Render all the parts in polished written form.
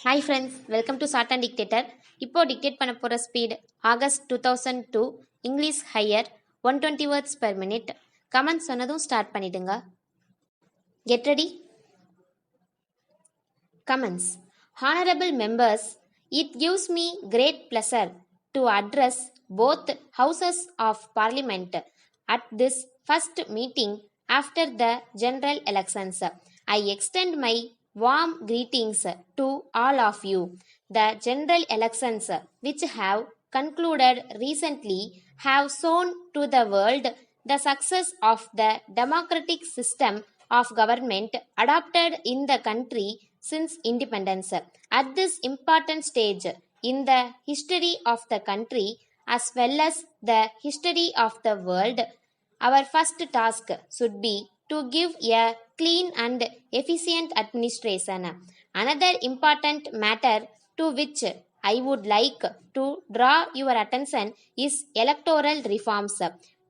Hi friends, welcome to short and dictator. இப்போ dictate பண்ண போகிற speed August 2002 English higher 120 words per minute. Comment சொன்னதும் start பண்ணிடுங்க. Get ready. Comments. Honorable members, it gives me great pleasure to address both houses of parliament at this first meeting after the general elections. I extend my warm greetings to all of you. The general elections, which have concluded recently, have shown to the world the success of the democratic system of government adopted in the country since independence. At this important stage in the history of the country as well as the history of the world, our first task should be to give a clean and efficient administration. Another important matter to which I would like to draw your attention is electoral reforms.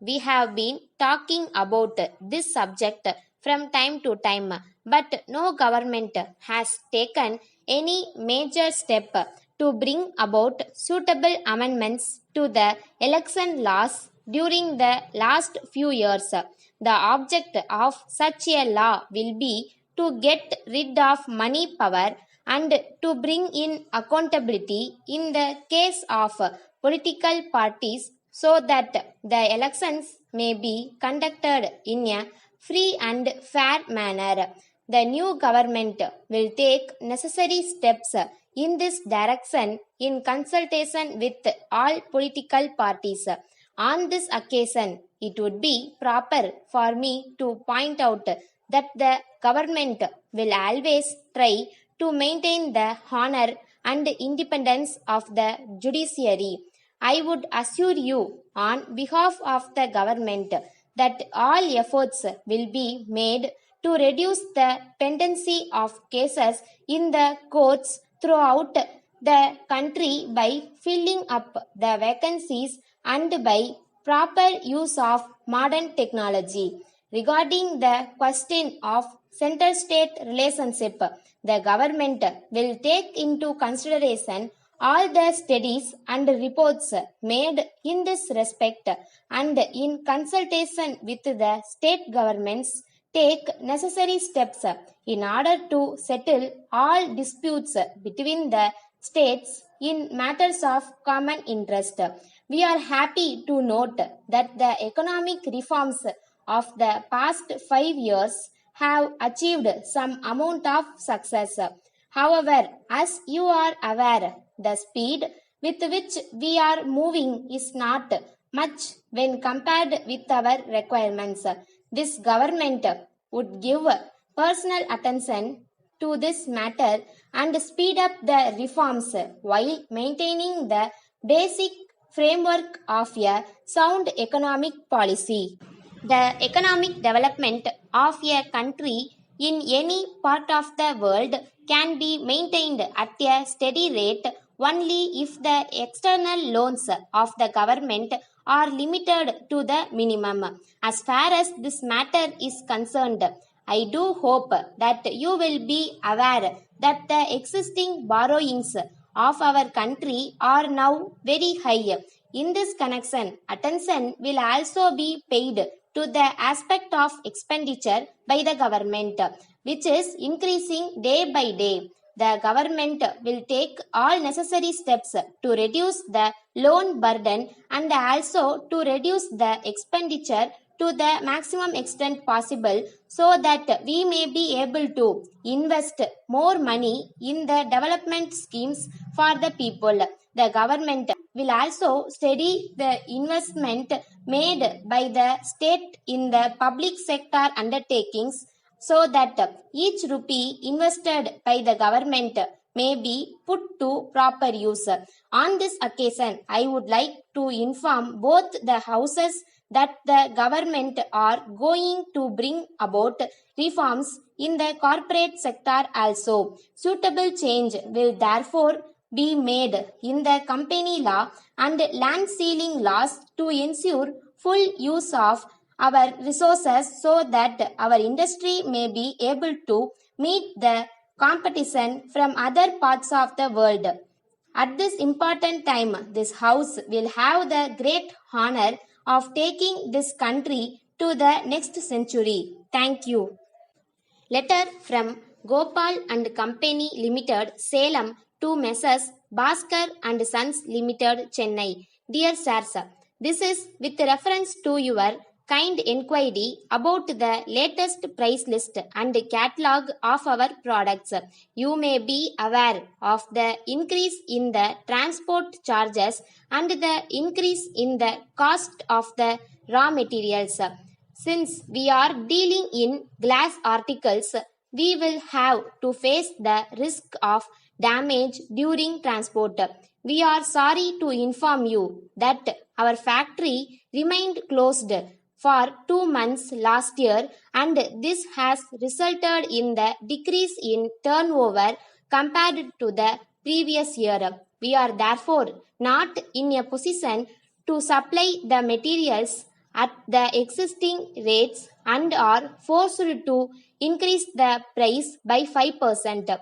We have been talking about this subject from time to time, but no government has taken any major step to bring about suitable amendments to the election laws during the last few years. The object of such a law will be to get rid of money power and to bring in accountability in the case of political parties so that the elections may be conducted in a free and fair manner. The new government will take necessary steps in this direction in consultation with all political parties. On this occasion, it would be proper for me to point out that the government will always try to maintain the honor and independence of the judiciary. I would assure you on behalf of the government that all efforts will be made to reduce the pendency of cases in the courts throughout the country by filling up the vacancies and by proper use of modern technology. Regarding the question of center-state relationship, the government will take into consideration all the studies and reports made in this respect and in consultation with the state governments take necessary steps in order to settle all disputes between the states in matters of common interest. We are happy to note that the economic reforms of the past 5 years have achieved some amount of success. However, as you are aware, the speed with which we are moving is not much when compared with our requirements. This government would give personal attention to this matter and speed up the reforms while maintaining the basic framework of a sound economic policy. The economic development of a country in any part of the world can be maintained at a steady rate only if the external loans of the government are limited to the minimum. As far as this matter is concerned, I do hope that you will be aware that the existing borrowings of our country are now very high. In this connection, attention will also be paid to the aspect of expenditure by the government, which is increasing day by day. The government will take all necessary steps to reduce the loan burden and also to reduce the expenditure to the maximum extent possible so that we may be able to invest more money in the development schemes for the people. The government will also study the investment made by the state in the public sector undertakings so that each rupee invested by the government may be put to proper use. On this occasion, I would like to inform both the houses that the government are going to bring about reforms in the corporate sector also. Suitable change will therefore be made in the company law and land ceiling laws to ensure full use of our resources so that our industry may be able to meet the competition from other parts of the world. At this important time, this house will have the great honor of taking this country to the next century. Thank you. Letter from Gopal and Company Limited, Salem to Messrs. Bhaskar and Sons Limited, Chennai. Dear Sirs, this is with reference to your kind inquiry about the latest price list and catalog of our products. You may be aware of the increase in the transport charges and the increase in the cost of the raw materials. Since we are dealing in glass articles, we will have to face the risk of damage during transport. We are sorry to inform you that our factory remained closed for 2 months last year, and this has resulted in the decrease in turnover compared to the previous year. We are therefore not in a position to supply the materials at the existing rates and are forced to increase the price by 5%.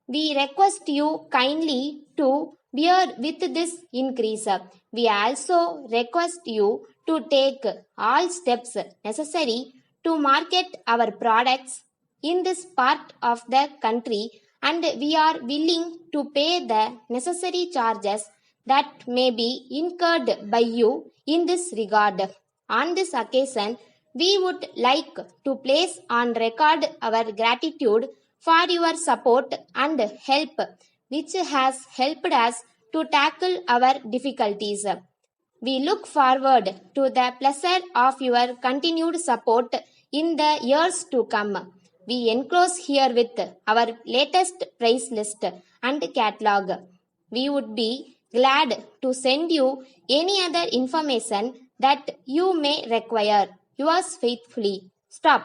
We request you kindly to bear with this increase. We also request you to take all steps necessary to market our products in this part of the country, and we are willing to pay the necessary charges that may be incurred by you in this regard. On this occasion, we would like to place on record our gratitude for your support and help, which has helped us to tackle our difficulties. We look forward to the pleasure of your continued support in the years to come. We enclose here with our latest price list and catalog. We would be glad to send you any other information that you may require. Yours faithfully. Stop.